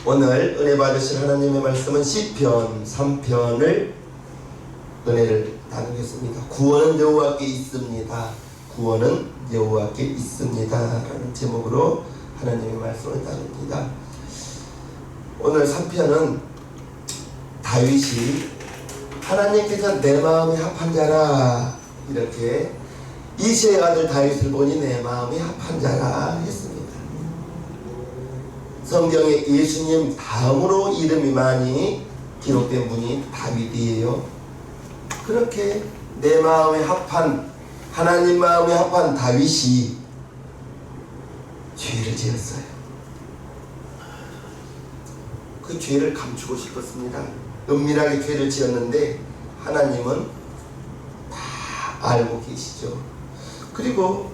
오늘 은혜 받으실 하나님의 말씀은 시편 3편을 은혜를 나누겠습니다. 구원은 여호와께 있습니다. 구원은 여호와께 있습니다 라는 제목으로 하나님의 말씀을 나눕니다. 오늘 3편은 다윗이 하나님께서 내 마음이 합한 자라, 이렇게 이새의 아들 다윗을 보니 내 마음이 합한 자라 했습니다. 성경에 예수님 다음으로 이름이 많이 기록된 분이 다윗이에요. 그렇게 내 마음에 합한, 하나님 마음에 합한 다윗이 죄를 지었어요. 그 죄를 감추고 싶었습니다. 은밀하게 죄를 지었는데 하나님은 다 알고 계시죠. 그리고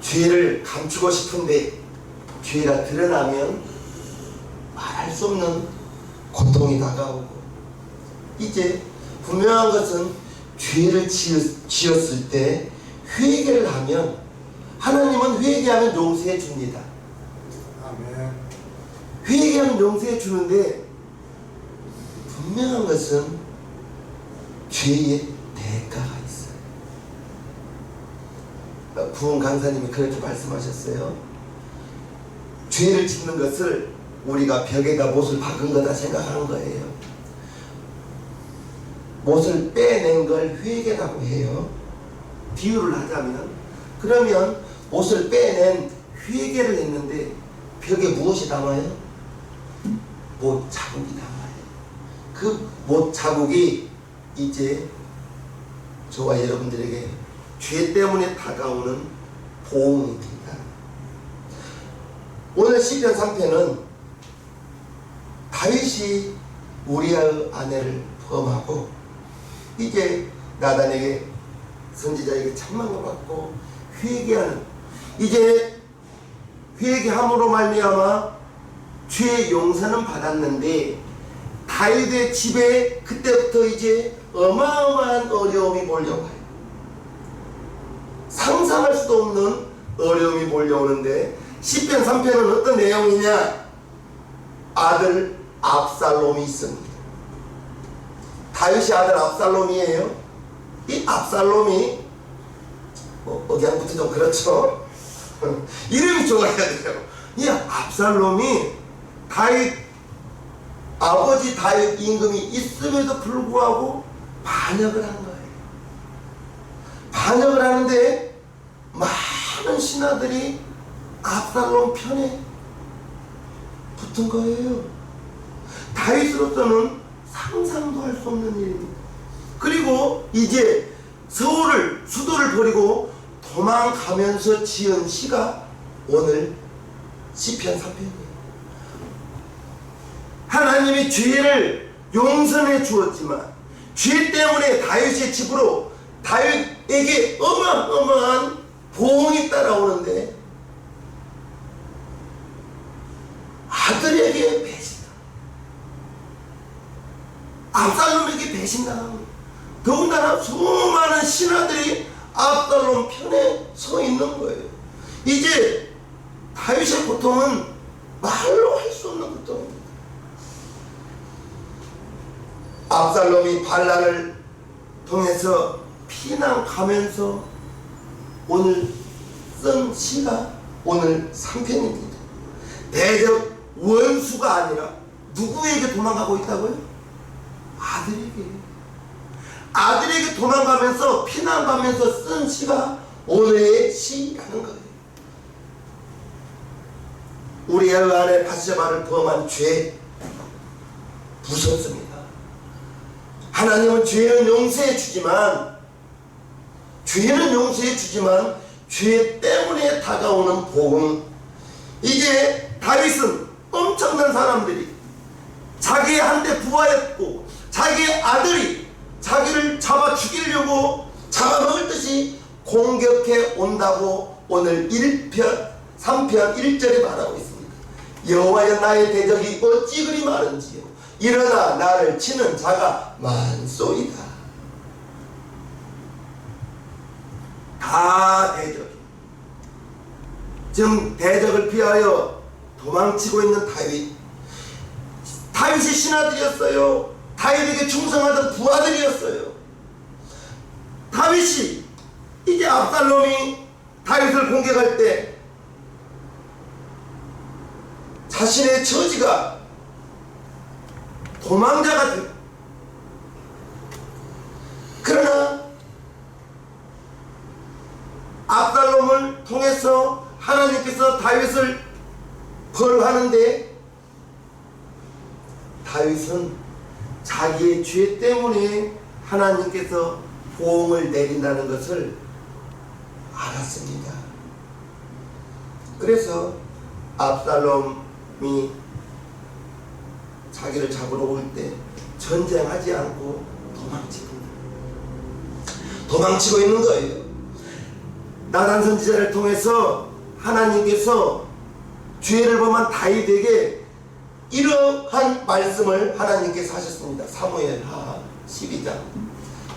죄를 감추고 싶은데 죄가 드러나면 말할 수 없는 고통이 다가오고, 이제 분명한 것은 죄를 지었을 때 회개를 하면 하나님은 회개하면 용서해 줍니다. 아멘. 회개하면 용서해 주는데 분명한 것은 죄의 대가가 있어요. 부흥 강사님이 그렇게 말씀하셨어요. 죄를 짓는 것을 우리가 벽에다 못을 박은 거다 생각하는 거예요. 못을 빼낸 걸 회개라고 해요. 비유를 하자면, 그러면 못을 빼낸 회개를 했는데 벽에 무엇이 남아요? 못 자국이 남아요. 그 못 자국이 이제 저와 여러분들에게 죄 때문에 다가오는 보응입니다. 오늘 시편 3편은 다윗이 우리아의 아내를 범하고 이제 나단에게, 선지자에게 책망을 받고 회개하는, 이제 회개함으로 말미암아 죄의 용서는 받았는데 다윗의 집에 그때부터 이제 어마어마한 어려움이 몰려와요. 상상할 수도 없는 어려움이 몰려오는데 시편 3편은 어떤 내용이냐? 아들 압살롬이 있습니다. 다윗의 아들 압살롬이에요. 이 압살롬이 억양부터 좀 그렇죠. 이름이 좋아야 돼요. 이 압살롬이 다윗 아버지 다윗 임금이 있음에도 불구하고 반역을 한 거예요. 반역을 하는데 많은 신하들이 압살롬 편에 붙은 거예요. 다윗으로서는 상상도 할 수 없는 일입니다. 그리고 이제 수도를 버리고 도망가면서 지은 시가 오늘 시편 3편이에요. 하나님이 죄를 용서해 주었지만 죄 때문에 다윗의 집으로 다윗에게 어마어마한 보응이 따라오는데 아들에게 배신다. 압살롬에게 배신당합니다. 더군다나 수많은 신하들이 압살롬 편에 서 있는 거예요. 이제 다윗의 고통은 말로 할 수 없는 고통입니다. 압살롬이 반란을 통해서 피난 가면서 오늘 쓴 시가 오늘 3편입니다. 대적 원수가 아니라 누구에게 도망가고 있다고요? 아들에게 도망가면서 피난가면서 쓴 시가 오늘의 시라는 거예요. 우리아의 아내 바세바를 범한 죄 무섭습니다. 하나님은 죄는 용서해 주지만 죄 때문에 다가오는 복음, 이제 다윗은 엄청난 사람들이 자기한테 부하였고 자기의 아들이 자기를 잡아 죽이려고 잡아먹을 듯이 공격해 온다고 오늘 1편 3편 1절에 말하고 있습니다. 여호와여 나의 대적이 어찌 그리 많은지요, 일어나 나를 치는 자가 많소이다. 다 대적이, 지금 대적을 피하여 도망치고 있는 다윗, 다윗의 신하들이었어요. 다윗에게 충성하던 부하들이었어요. 다윗이 이제 압살롬이 다윗을 공격할 때 자신의 처지가 도망자가 돼. 그러나 압살롬을 통해서 하나님께서 다윗을 벌하는데 다윗은 자기의 죄 때문에 하나님께서 보응을 내린다는 것을 알았습니다. 그래서 압살롬이 자기를 잡으러 올 때 전쟁하지 않고 도망치고 있는 거예요. 나단 선지자를 통해서 하나님께서 죄를 범한 다윗에게 이러한 말씀을 하나님께서 하셨습니다. 사무엘하 12장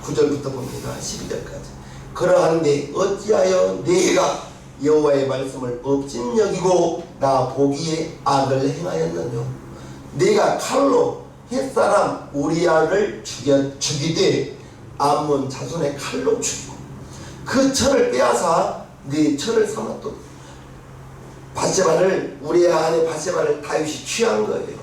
9절부터 봅니다. 12절까지. 그러한데 어찌하여 네가 여호와의 말씀을 업신여기고 나 보기에 악을 행하였느냐. 네가 칼로 햇사람 우리아를 죽이되 암몬 자손의 칼로 죽이고 그 철을 빼앗아 네 철을 삼았도다. 바세바를 우리아 안에 바세바를 다윗이 취한 거예요.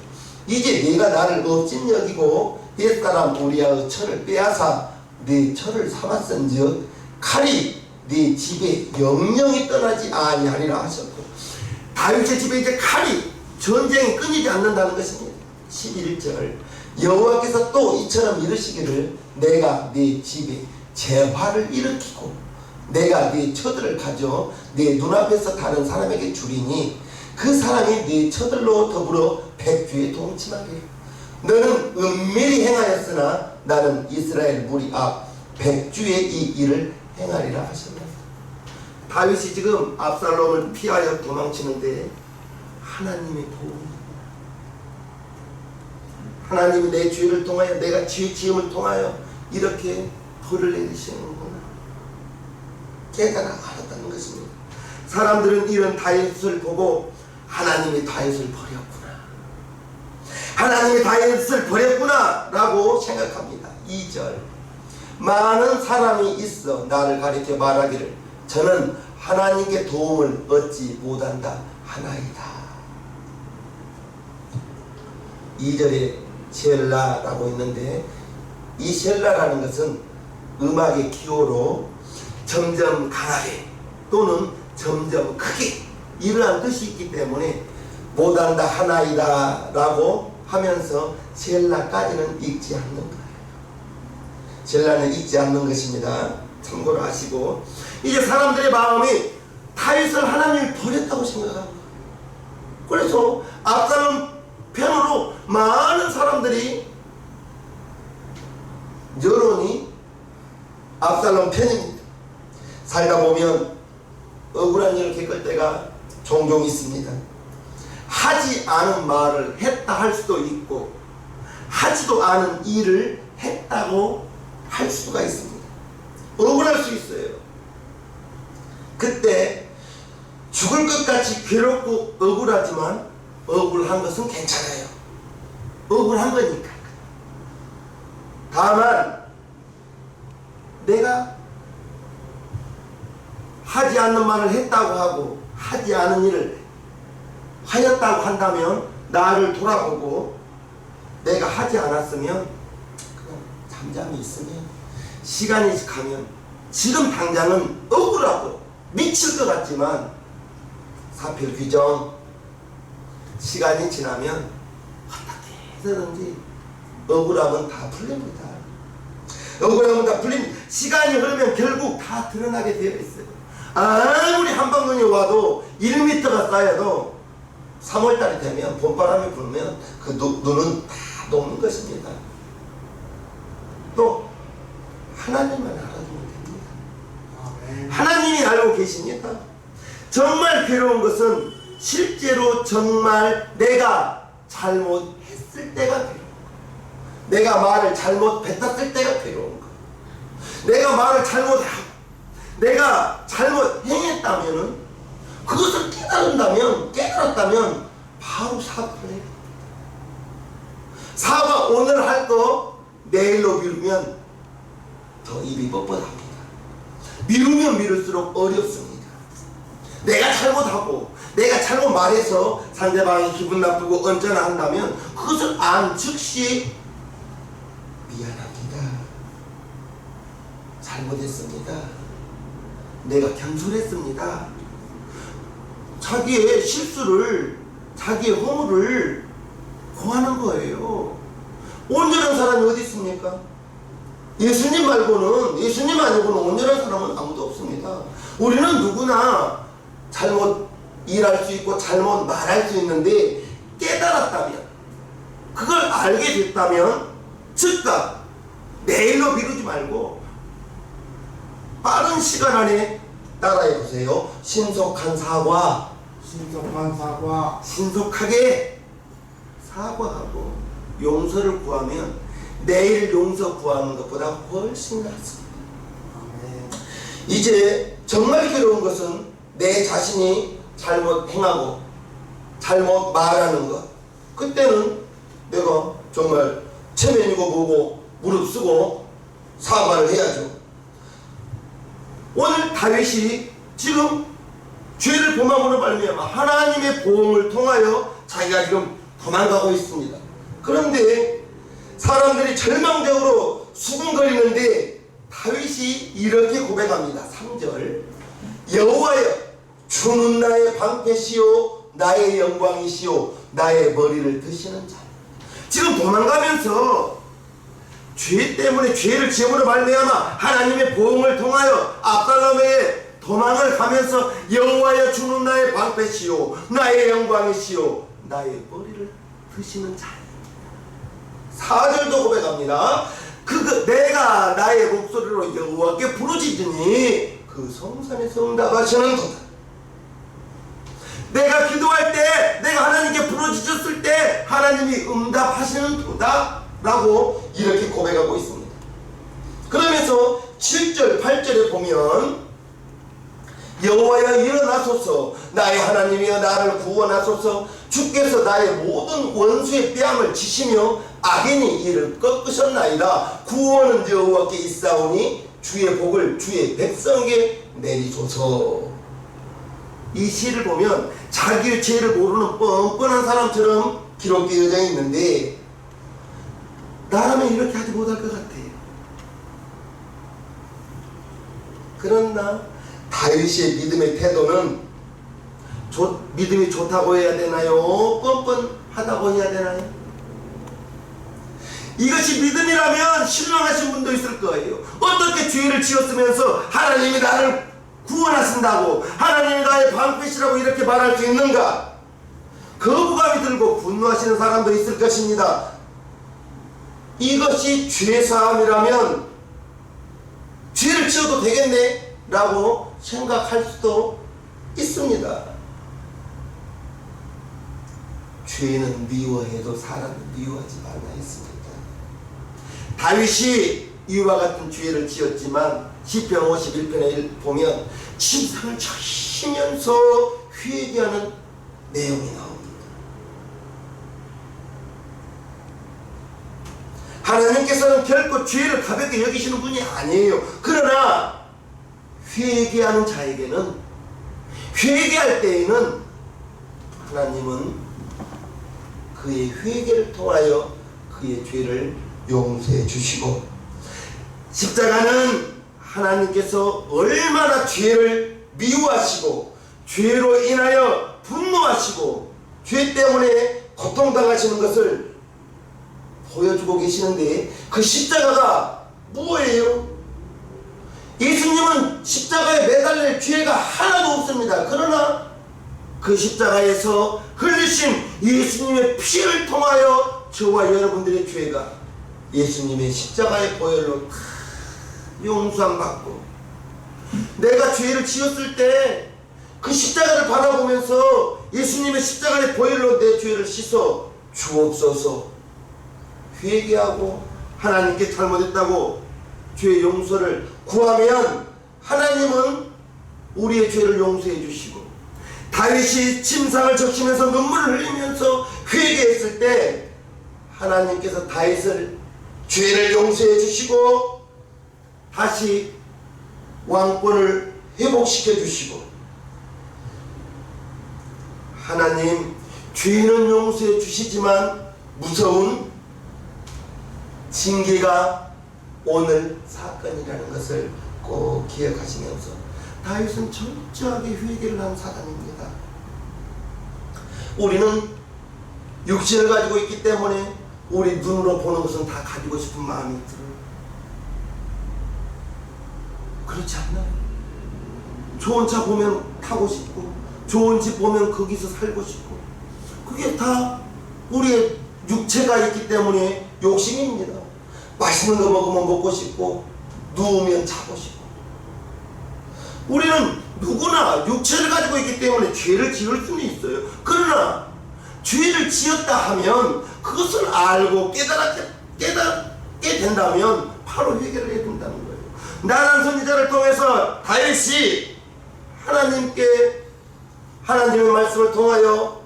이제 네가 나를 업신여기고 햇사람 우리아의 철을 빼앗아 네 철을 삼았은즉 칼이 네 집에 영영이 떠나지 아니하리라 하셨고, 다윗의 집에 이제 칼이 전쟁이 끊이지 않는다는 것입니다. 11절 여호와께서 또 이처럼 이르시기를 내가 네 집에 재화를 일으키고 내가 네 처들을 가져 네 눈앞에서 다른 사람에게 주리니 그 사람이 네 처들로 더불어 백주에 동침하게. 너는 은밀히 행하였으나 나는 이스라엘 무리 앞 백주의 이 일을 행하리라 하셨다. 다윗이 지금 압살롬을 피하여 도망치는데 하나님의 도움, 하나님이 내 죄를 통하여 내가 죄 지음을 통하여 이렇게 벌을 내리시는구나 깨달아 알았다는 것입니다. 사람들은 이런 다윗을 보고 하나님이 다윗을 버렸구나, 하나님이 다윗을 버렸구나 라고 생각합니다. 2절 많은 사람이 있어 나를 가리켜 말하기를 저는 하나님께 도움을 얻지 못한다 하나이다. 2절에 셀라라고 있는데 이 셀라라는 것은 음악의 기호로 점점 강하게 또는 점점 크게 이러한 뜻이 있기 때문에 못한다 하나이다 라고 하면서 셀라까지는 읽지 않는 거예요. 셀라는 읽지 않는 것입니다. 참고로 하시고, 이제 사람들의 마음이 다윗을 하나님이 버렸다고 생각합니다. 그래서 압살롬 편으로 많은 사람들이 여론이 압살롬 편입니다. 살다 보면 억울한 일을 겪을 때가 종종 있습니다. 하지 않은 말을 했다 할 수도 있고 하지도 않은 일을 했다고 할 수가 있습니다. 억울할 수 있어요. 그때 죽을 것 같이 괴롭고 억울하지만 억울한 것은 괜찮아요. 억울한 거니까. 다만 내가 하지 않는 말을 했다고 하고 하지 않은 일을 하였다고 한다면 나를 돌아보고 내가 하지 않았으면 그냥 잠잠히 있으면 시간이 가면 지금 당장은 억울하고 미칠 것 같지만 사필 규정 시간이 지나면 어떻게 해서든지 억울함은 다 풀립니다. 억울함은 다 풀립니다. 시간이 흐르면 결국 다 드러나게 되어 있어요. 아무리 한방눈이 와도 1m가 쌓여도 3월달이 되면 봄바람이 불면 그 눈은 다 녹는 것입니다. 또 하나님만 알아주면 됩니다. 하나님이 알고 계십니다. 정말 괴로운 것은 실제로 정말 내가 잘못했을 때가 괴로운 거예요. 내가 말을 잘못 뱉었을 때가 괴로운 거예요. 내가 말을 잘못하고 내가 잘못 행했다면은 그것을 깨달았다면 바로 사과를 해요. 사과 오늘 할 거 내일로 미루면 더 입이 뻣뻣합니다. 미루면 미룰수록 어렵습니다. 내가 잘못하고 내가 잘못 말해서 상대방이 기분 나쁘고 언짢아 한다면 그것을 안 즉시 미안합니다. 잘못했습니다. 내가 경솔했습니다. 자기의 실수를, 자기의 허물을 고하는 거예요. 온전한 사람이 어디 있습니까? 예수님 말고는, 예수님 아니고는 온전한 사람은 아무도 없습니다. 우리는 누구나 잘못 일할 수 있고 잘못 말할 수 있는데 깨달았다면, 그걸 알게 됐다면 즉각 내일로 미루지 말고 빠른 시간 안에 따라해 보세요. 신속한 사과, 신속한 사과, 신속하게 사과하고 용서를 구하면 내일 용서 구하는 것보다 훨씬 낫습니다. 아멘. 이제 정말 괴로운 것은 내 자신이 잘못 행하고 잘못 말하는 것. 그때는 내가 정말 체면이고 뭐고 무릅쓰고 사과를 해야죠. 오늘 다윗이 지금 죄를 범함으로 말미암아 하나님의 보응을 통하여 자기가 지금 도망가고 있습니다. 그런데 사람들이 절망적으로 수군거리는데 다윗이 이렇게 고백합니다. 3절 여호와여 주는 나의 방패시요 나의 영광이시요 나의 머리를 드시는 자. 지금 도망가면서 죄 때문에 죄를 지음으로 말미암아 하나님의 보응을 통하여 압살롬의 도망을 가면서 여호와여 주는 나의 방패시요 나의 영광이시요 나의 머리를 드시는 자. 4절도 고백합니다. 내가 나의 목소리로 여호와께 부르짖으니 그 성산에서 응답하시는 도다. 내가 기도할 때, 내가 하나님께 부르짖었을 때 하나님이 응답하시는 도다 라고 이렇게 고백하고 있습니다. 그러면서 7절 8절에 보면 여호와여 일어나소서 나의 하나님이여 나를 구원하소서 주께서 나의 모든 원수의 뺨을 치시며 악인이 이를 꺾으셨나이다. 구원은 여호와께 있사오니 주의 복을 주의 백성에게 내리소서. 이 시를 보면 자기의 죄를 모르는 뻔뻔한 사람처럼 기록되어져 있는데 나라면 이렇게 하지 못할 것 같아요. 그러나 다윗의 믿음의 태도는 믿음이 좋다고 해야 되나요? 뻔뻔하다고 해야 되나요? 이것이 믿음이라면 실망하신 분도 있을 거예요. 어떻게 죄를 지었으면서 하나님이 나를 구원하신다고, 하나님이 나의 방패시라고 이렇게 말할 수 있는가? 거부감이 들고 분노하시는 사람도 있을 것입니다. 이것이 죄사함이라면 죄를 지어도 되겠네 라고 생각할 수도 있습니다. 죄는 미워해도 사람은 미워하지 말라 했습니다. 다윗이 이와 같은 죄를 지었지만 시편 51편에 보면 침상을 치면서 회개하는 내용이 나옵니다. 하나님께서는 결코 죄를 가볍게 여기시는 분이 아니에요. 그러나 회개하는 자에게는, 회개할 때에는 하나님은 그의 회개를 통하여 그의 죄를 용서해 주시고, 십자가는 하나님께서 얼마나 죄를 미워하시고 죄로 인하여 분노하시고 죄 때문에 고통당하시는 것을 보여주고 계시는데, 그 십자가가 뭐예요? 예수님은 십자가에 매달릴 죄가 하나도 없습니다. 그러나 그 십자가에서 흘리신 예수님의 피를 통하여 저와 여러분들의 죄가 예수님의 십자가의 보혈로 다 용서함 받고, 내가 죄를 지었을 때 그 십자가를 바라보면서 예수님의 십자가의 보혈로 내 죄를 씻어 주옵소서 회개하고 하나님께 잘못했다고 죄 용서를 구하면 하나님은 우리의 죄를 용서해 주시고, 다윗이 침상을 적시면서 눈물을 흘리면서 회개했을 때 하나님께서 다윗을 죄를 용서해 주시고 다시 왕권을 회복시켜 주시고, 하나님 죄는 용서해 주시지만 무서운 징계가 오늘 사건이라는 것을 꼭 기억하시면서, 다윗은 철저하게 회개를 한 사람입니다. 우리는 육신을 가지고 있기 때문에 우리 눈으로 보는 것은 다 가지고 싶은 마음이 들어요. 그렇지 않나요? 좋은 차 보면 타고 싶고, 좋은 집 보면 거기서 살고 싶고, 그게 다 우리의 육체가 있기 때문에 욕심입니다. 맛있는 거 먹으면 먹고 싶고, 누우면 자고 싶고. 우리는 누구나 육체를 가지고 있기 때문에 죄를 지을 수는 있어요. 그러나 죄를 지었다 하면 그것을 알고 깨닫게 된다면 바로 회개를 해야 된다는 거예요. 나단 선지자를 통해서 다윗이 하나님의 말씀을 통하여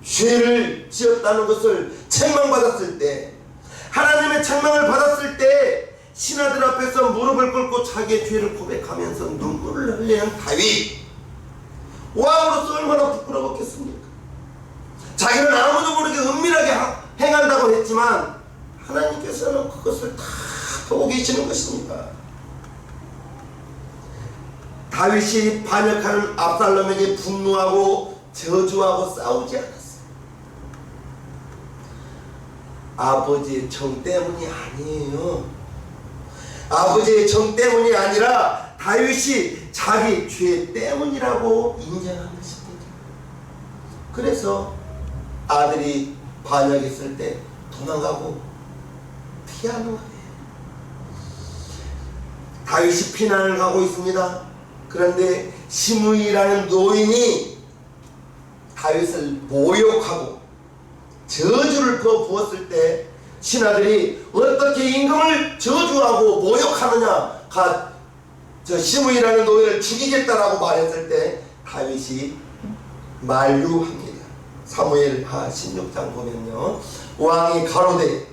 죄를 지었다는 것을 책망받았을 때, 하나님의 책망을 받았을 때 신하들 앞에서 무릎을 꿇고 자기의 죄를 고백하면서 눈물을 흘리는 다윗, 왕으로서 얼마나 부끄러웠겠습니까? 자기는 아무도 모르게 은밀하게 행한다고 했지만 하나님께서는 그것을 다 보고 계시는 것입니다. 다윗이 반역하는 압살롬에게 분노하고 저주하고 싸우지 않았어요. 아버지의 정 때문이 아니에요. 아버지의 정 때문이 아니라 다윗이 자기 죄 때문이라고 인정한 것입니다. 그래서 아들이 반역했을 때 도망가고 피하는 거예요. 다윗이 피난을 가고 있습니다. 그런데 시므이라는 노인이 다윗을 모욕하고 저주를 부었을 때 신하들이 어떻게 임금을 저주하고 모욕하느냐, 저 시므이라는 노인을 죽이겠다라고 말했을 때 다윗이 만류합니다. 사무엘하 16장 보면요, 왕이 가로되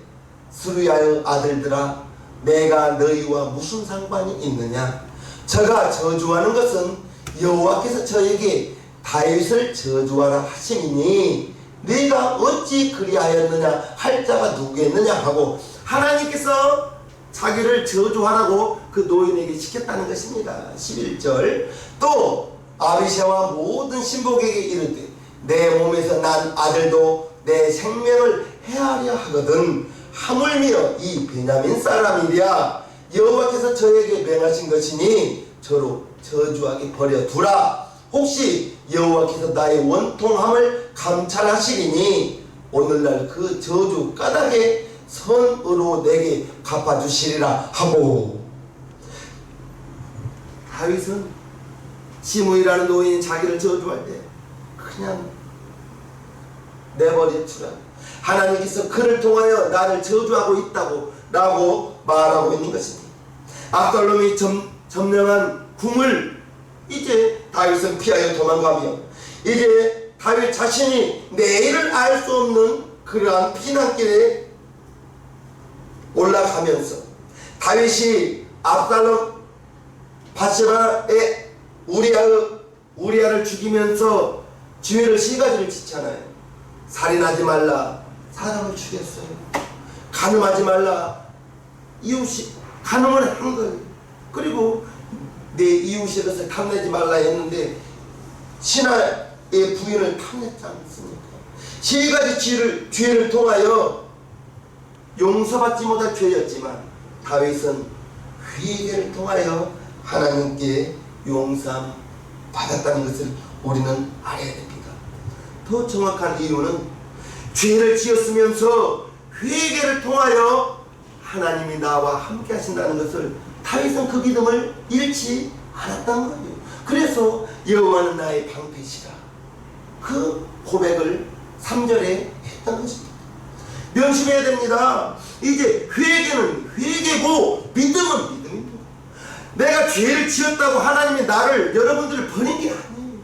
스루야의 아들들아, 내가 너희와 무슨 상관이 있느냐? 저가 저주하는 것은 여호와께서 저에게 다윗을 저주하라 하심이니 네가 어찌 그리하였느냐 할 자가 누구겠느냐 하고, 하나님께서 자기를 저주하라고 그 노인에게 시켰다는 것입니다. 11절, 또 아비새와 모든 신복에게 이르되 내 몸에서 난 아들도 내 생명을 해하려 하거든 하물며 이 베냐민 사람이랴 여호와께서 저에게 명하신 것이니 저로 저주하게 버려두라. 혹시 여호와께서 나의 원통함을 감찰하시리니 오늘날 그 저주 까닭에 선으로 내게 갚아주시리라 하고, 다윗은 시므이라는 노인이 자기를 저주할 때 그냥 내버려 두라. 하나님께서 그를 통하여 나를 저주하고 있다고 라고 말하고 있는 것입니다. 압살롬이 점령한 궁을 이제 다윗은 피하여 도망가며, 이제 다윗 자신이 내일을 알 수 없는 그러한 피난길에 올라가면서 다윗이 압살롬 바세바의 우리아를 죽이면서 지휘를 세 가지를 지잖아요. 살인하지 말라, 사람을 죽였어요. 간음하지 말라, 이웃이 간음을 한 거예요. 그리고 내 이웃의 것을 탐내지 말라 했는데 신하의 부인을 탐냈지 않습니까? 세 가지 죄를 통하여 용서받지 못할 죄였지만 다윗은 회개를 통하여 하나님께 용서함 받았다는 것을 우리는 알아야 됩니다. 더 정확한 이유는 죄를 지었으면서 회개를 통하여 하나님이 나와 함께 하신다는 것을 다윗은 그 믿음을 잃지 않았단 말이에요. 그래서 여호와는 나의 방패시라, 그 고백을 3절에 했던 것입니다. 명심해야 됩니다. 이제 회개는 회개고 믿음은 믿음입니다. 내가 죄를 지었다고 하나님이 여러분들을 버린 게 아니에요.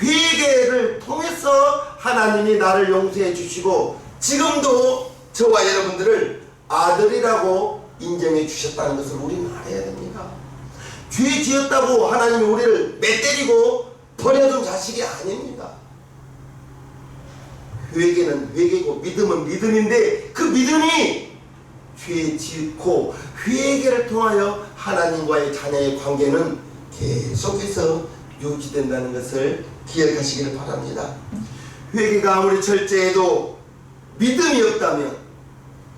회개를 통해서 하나님이 나를 용서해 주시고 지금도 저와 여러분들을 아들이라고 인정해 주셨다는 것을 우리는 알아야 됩니다. 죄 지었다고 하나님이 우리를 맷때리고 버려둔 자식이 아닙니다. 회개는 회개고 믿음은 믿음인데 그 믿음이 죄 짓고 회개를 통하여 하나님과의 자녀의 관계는 계속해서 유지된다는 것을 기억하시기를 바랍니다. 회개가 아무리 철저해도 믿음이 없다면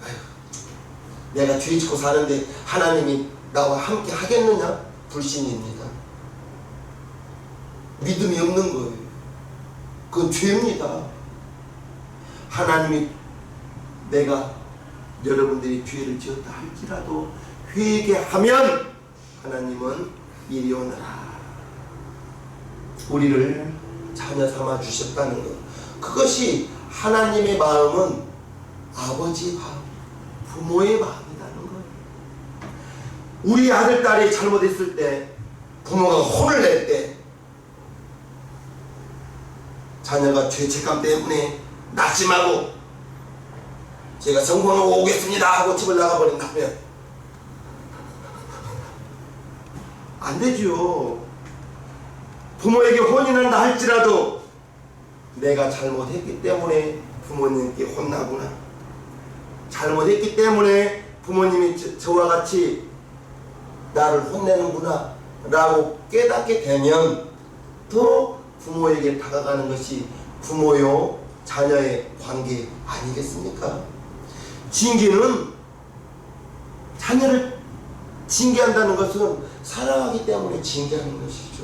아휴, 내가 죄 짓고 사는데 하나님이 나와 함께 하겠느냐? 불신입니다. 믿음이 없는 거예요. 그건 죄입니다. 하나님이 내가 여러분들이 죄를 지었다 할지라도 회개하면 하나님은 이리 오너라. 우리를 자녀 삼아 주셨다는 것. 그것이 하나님의 마음은 아버지 마음, 부모의 마음이라는 거예요. 우리 아들, 딸이 잘못했을 때 부모가 혼을 낼 때 자녀가 죄책감 때문에 낙심하고 제가 성공하고 오겠습니다 하고 집을 나가버린다면 안 되죠. 부모에게 혼이 난다 할지라도 내가 잘못했기 때문에 부모님께 혼나구나, 잘못했기 때문에 부모님이 저와 같이 나를 혼내는구나 라고 깨닫게 되면 더 부모에게 다가가는 것이 부모요 자녀의 관계 아니겠습니까? 징계는, 자녀를 징계한다는 것은 사랑하기 때문에 징계하는 것이죠.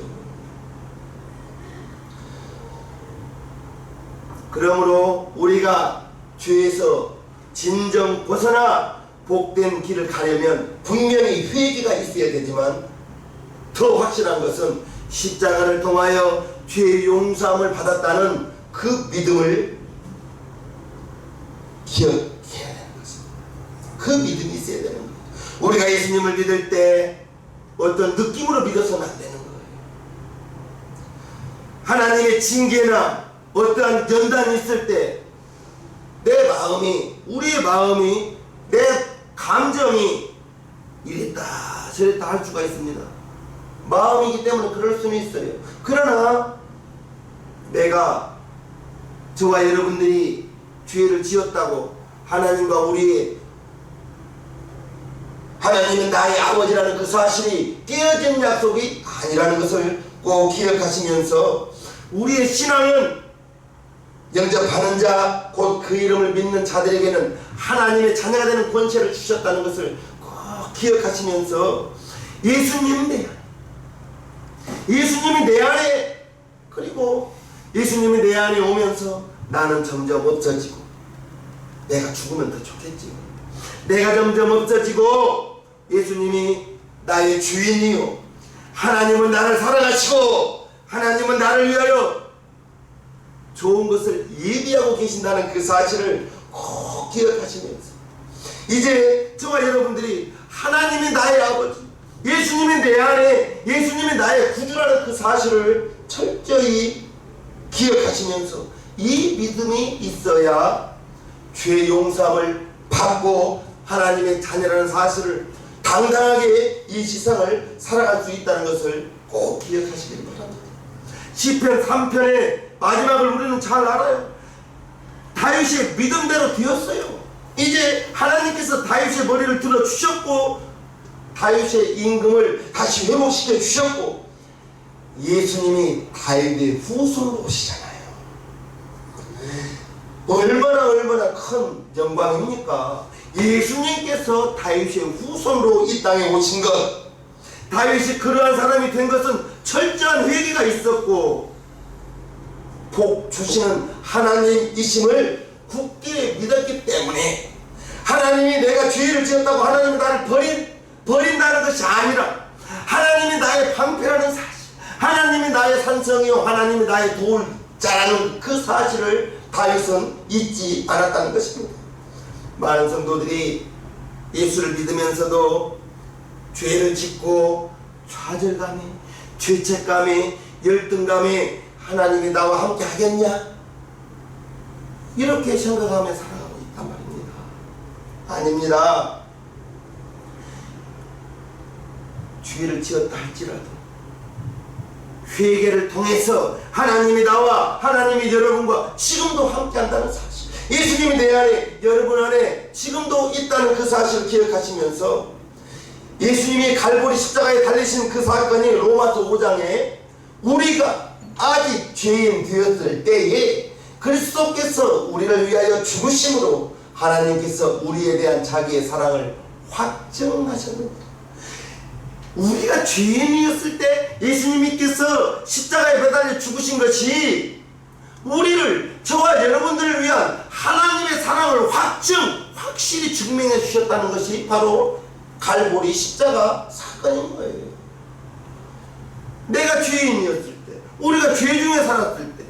그러므로 우리가 죄에서 진정 벗어나 복된 길을 가려면 분명히 회개가 있어야 되지만 더 확실한 것은 십자가를 통하여 죄의 용서함을 받았다는 그 믿음을 기억해야 되는 것입니다. 그 믿음이 있어야 되는 거예요. 우리가 예수님을 믿을 때 어떤 느낌으로 믿어서는 안 되는 거예요. 하나님의 징계나 어떠한 연단이 있을 때 내 마음이, 우리의 마음이, 내 감정이 이랬다 저랬다 할 수가 있습니다. 마음이기 때문에 그럴 수는 있어요. 그러나 내가, 저와 여러분들이 죄를 지었다고 하나님과 우리의, 하나님은 나의 아버지라는 그 사실이 깨어진 약속이 아니라는 것을 꼭 기억하시면서 우리의 신앙은 영접하는 자, 곧 그 이름을 믿는 자들에게는 하나님의 자녀가 되는 권세를 주셨다는 것을 꼭 기억하시면서 예수님이 내 안에, 그리고 예수님이 내 안에 오면서 나는 점점 없어지고, 내가 죽으면 더 좋겠지, 내가 점점 없어지고 예수님이 나의 주인이요, 하나님은 나를 사랑하시고 하나님은 나를 위하여 좋은 것을 예비하고 계신다는 그 사실을 꼭 기억하시면서 이제 저와 여러분들이 하나님이 나의 아버지, 예수님이 내 안에, 예수님이 나의 구주라는 그 사실을 철저히 기억하시면서 이 믿음이 있어야 죄 용서함을 받고 하나님의 자녀라는 사실을 당당하게 이 세상을 살아갈 수 있다는 것을 꼭 기억하시길 바랍니다. 시편 3편의 마지막을 우리는 잘 알아요. 다윗의 믿음대로 되었어요. 이제 하나님께서 다윗의 머리를 들어주셨고 다윗의 임금을 다시 회복시켜 주셨고 예수님이 다윗의 후손으로 오시잖아요. 얼마나 큰 영광입니까? 예수님께서 다윗의 후손으로 이 땅에 오신 것, 다윗이 그러한 사람이 된 것은 철저한 회개가 있었고 복 주시는 하나님이심을 굳게 믿었기 때문에, 하나님이 내가 죄를 지었다고 하나님이 나를 버린다는 것이 아니라 하나님이 나의 방패라는 사실, 하나님이 나의 산성이요 하나님이 나의 도울 자라는 그 사실을 다윗은 잊지 않았다는 것입니다. 많은 성도들이 예수를 믿으면서도 죄를 짓고 좌절감에, 죄책감에, 열등감에 하나님이 나와 함께 하겠냐? 이렇게 생각하며 살아가고 있단 말입니다. 아닙니다. 죄를 지었다 할지라도 회개를 통해서 하나님이 나와 하나님이 여러분과 지금도 함께한다는 사실, 예수님이 내 안에 여러분 안에 지금도 있다는 그 사실을 기억하시면서 예수님이 갈보리 십자가에 달리신 그 사건이 로마서 5장에 우리가 아직 죄인 되었을 때에 그리스도께서 우리를 위하여 죽으심으로 하나님께서 우리에 대한 자기의 사랑을 확증하셨는데, 우리가 죄인이었을 때 예수님께서 십자가에 매달려 죽으신 것이 우리를, 저와 여러분들을 위한 하나님의 사랑을 확실히 증명해 주셨다는 것이 바로 갈보리 십자가 사건인 거예요. 내가 죄인이었을 때, 우리가 죄 중에 살았을 때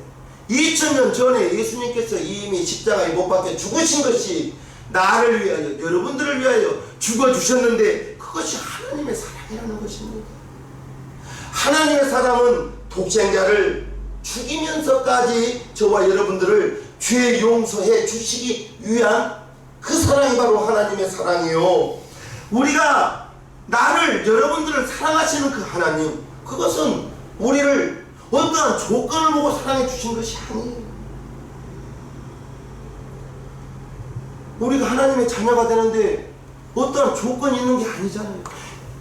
2000년 전에 예수님께서 이미 십자가에 못 박혀 죽으신 것이 나를 위하여, 여러분들을 위하여 죽어주셨는데, 그것이 하나님의 사랑이라는 것입니다. 하나님의 사랑은 독생자를 죽이면서까지 저와 여러분들을 죄 용서해 주시기 위한 그 사랑이 바로 하나님의 사랑이요, 우리가 나를, 여러분들을 사랑하시는 그 하나님, 그것은 우리를 어떠한 조건을 보고 사랑해 주신 것이 아니에요. 우리가 하나님의 자녀가 되는데 어떠한 조건이 있는 게 아니잖아요.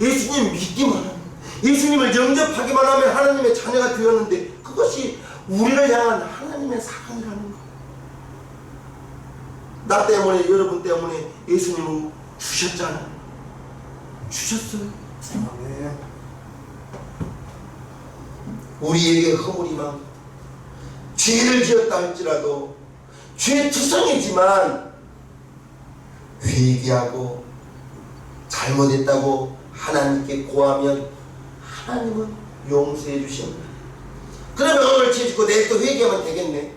예수님 믿기만 하면, 예수님을 영접하기만 하면 하나님의 자녀가 되었는데, 그것이 우리를 향한 하나님의 사랑이라는 거예요. 나 때문에, 여러분 때문에 예수님은 주셨잖아요. 주셨어요. 아멘. 우리에게 허물이만 죄를 지었다 할지라도 죄투성이지만 회개하고 잘못했다고 하나님께 고하면 하나님은 용서해 주십니다. 그러면 오늘 죄 짓고 내일 또 회개하면 되겠네.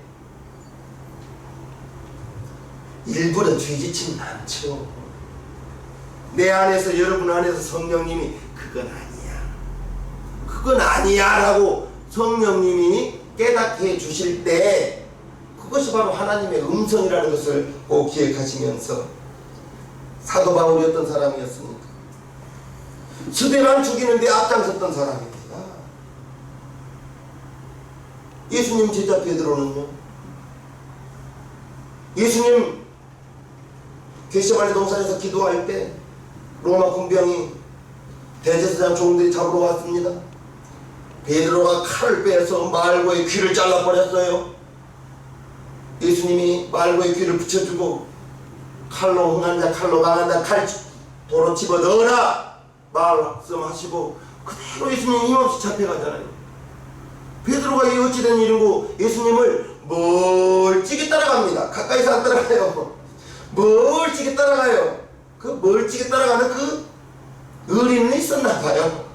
일부러 죄 짓지는 않죠. 내 안에서, 여러분 안에서 성령님이 그건 아니야 라고 성령님이 깨닫게 해 주실 때, 그것이 바로 하나님의 음성이라는 것을 꼭 기억하시면서, 사도 바울이 어떤 사람이었습니까? 스데반 죽이는데 앞장섰던 사람입니다. 예수님 제자 베드로는요, 예수님 겟세마네 동산에서 기도할 때 로마 군병이 대제사장 종들이 잡으러 왔습니다. 베드로가 칼을 빼서 말고의 귀를 잘라버렸어요. 예수님이 말고의 귀를 붙여주고, 칼로 흥한 자 칼로 강한 자 칼 도로 집어넣어라 말씀하시고, 그대로 예수님이 힘없이 잡혀가잖아요. 베드로가 이 어찌된 일이고 예수님을 멀찍이 따라갑니다. 가까이서 안 따라가요. 멀찍이 따라가요. 그 멀찍이 따라가는 그 의리는 있었나봐요.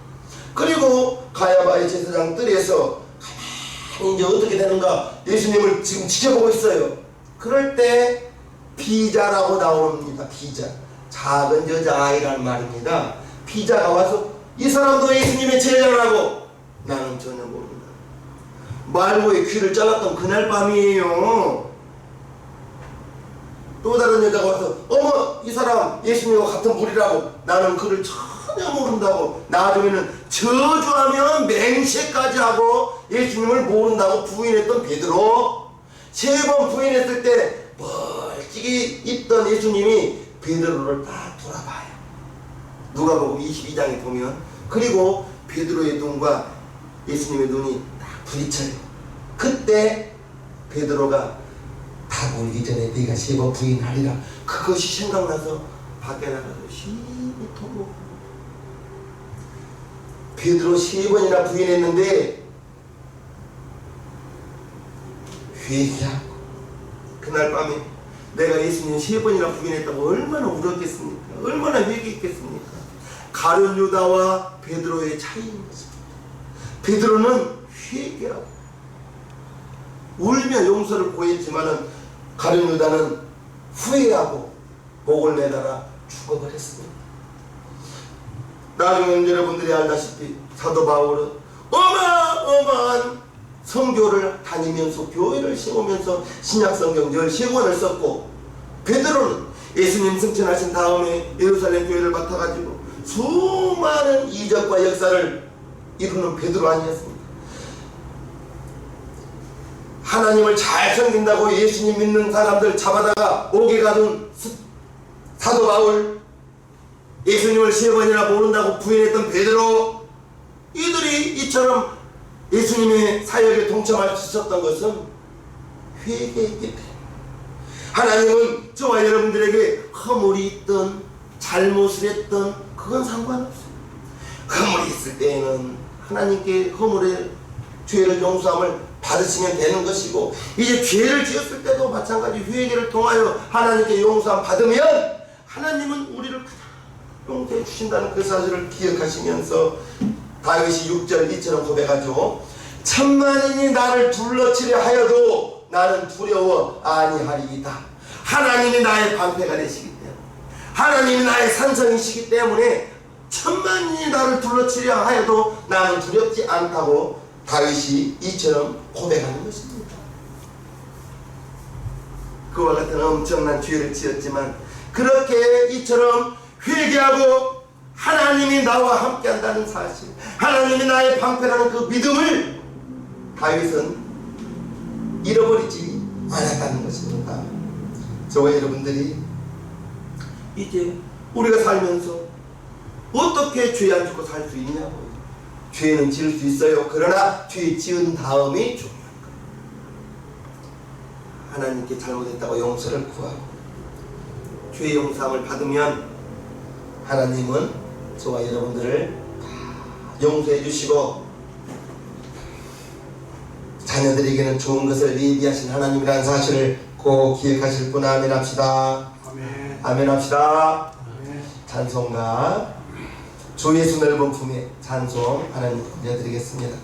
그리고 가야바의 제사장 뜰에서 가만히 이제 어떻게 되는가 예수님을 지금 지켜보고 있어요. 그럴 때 비자라고 나옵니다. 비자, 작은 여자아이란 말입니다. 비자가 와서 이 사람도 예수님의 제자라고, 나는 전혀 모른다. 말고의 귀를 잘랐던 그날 밤이에요. 또 다른 여자가 와서, 어머, 이 사람 예수님과 같은 무리라고, 나는 그를 전혀 모른다고, 나중에는 저주하면 맹세까지 하고 예수님을 모른다고 부인했던 베드로, 3번 부인했을 때 멀찍이 있던 예수님이 베드로를 딱 돌아봐요. 누가복음 22장에 보면. 그리고 베드로의 눈과 예수님의 눈이 딱 부딪혀요. 그때 베드로가 다 울기 전에 네가 3번 부인하리라, 그것이 생각나서 밖에 나가서 심히 토고, 베드로 3번이나 부인했는데 회개하고, 그날 밤에 내가 예수님 3번이나 부인했다고 얼마나 울었겠습니까? 얼마나 회개했겠습니까? 가룟 유다와 베드로의 차이인 거죠. 베드로는 회개하고 울며 용서를 구했지만은 가룟 유다는 후회하고 목을 매달아 죽어버렸습니다. 나중에 여러분들이 알다시피 사도 바울은 어마어마한 성교를 다니면서 교회를 세우면서 신약성경 13권을 썼고, 베드로는 예수님 승천하신 다음에 예루살렘 교회를 맡아가지고 수많은 이적과 역사를 이루는 베드로 아니었습니까? 하나님을 잘 섬긴다고 예수님 믿는 사람들 잡아다가 옥에 가둔 사도 바울, 예수님을 3번이나 모른다고 부인했던 베드로, 이들이 이처럼 예수님의 사역에 동참할 수 있었던 것은 회개했기 때문에. 하나님은 저와 여러분들에게 허물이 있든 잘못을 했든 그건 상관없어요. 허물이 있을 때에는 하나님께 허물의 죄를 용서함을 받으시면 되는 것이고, 이제 죄를 지었을 때도 마찬가지 회개를 통하여 하나님께 용서함 받으면 하나님은 우리를 가장 용서해 주신다는 그 사실을 기억하시면서 다윗이 6절 이처럼 고백하죠. 천만인이 나를 둘러치려 하여도 나는 두려워 아니하리이다. 하나님이 나의 방패가 되시기 때문에, 하나님이 나의 산성이시기 때문에 천만인이 나를 둘러치려 하여도 나는 두렵지 않다고 다윗이 이처럼 고백하는 것입니다. 그와 같은 엄청난 죄를 지었지만 그렇게 이처럼 회개하고 하나님이 나와 함께 한다는 사실, 하나님이 나의 방패라는 그 믿음을 다윗은 잃어버리지 않았다는 것입니다. 저와 여러분들이 이제 우리가 살면서 어떻게 죄 안 짓고 살 수 있냐고요. 죄는 지을 수 있어요. 그러나 죄 지은 다음이 중요한 거예요. 하나님께 잘못했다고 용서를 구하고 죄 용서함을 받으면 하나님은 저와 여러분들을 용서해 주시고 자녀들에게는 좋은 것을 예비하신 하나님이라는 사실을 꼭 기억하실 분 아멘 합시다. 아멘. 아멘 합시다. 아멘. 찬송가 주 예수 넓은 품에 찬송 하나님 올려드리겠습니다.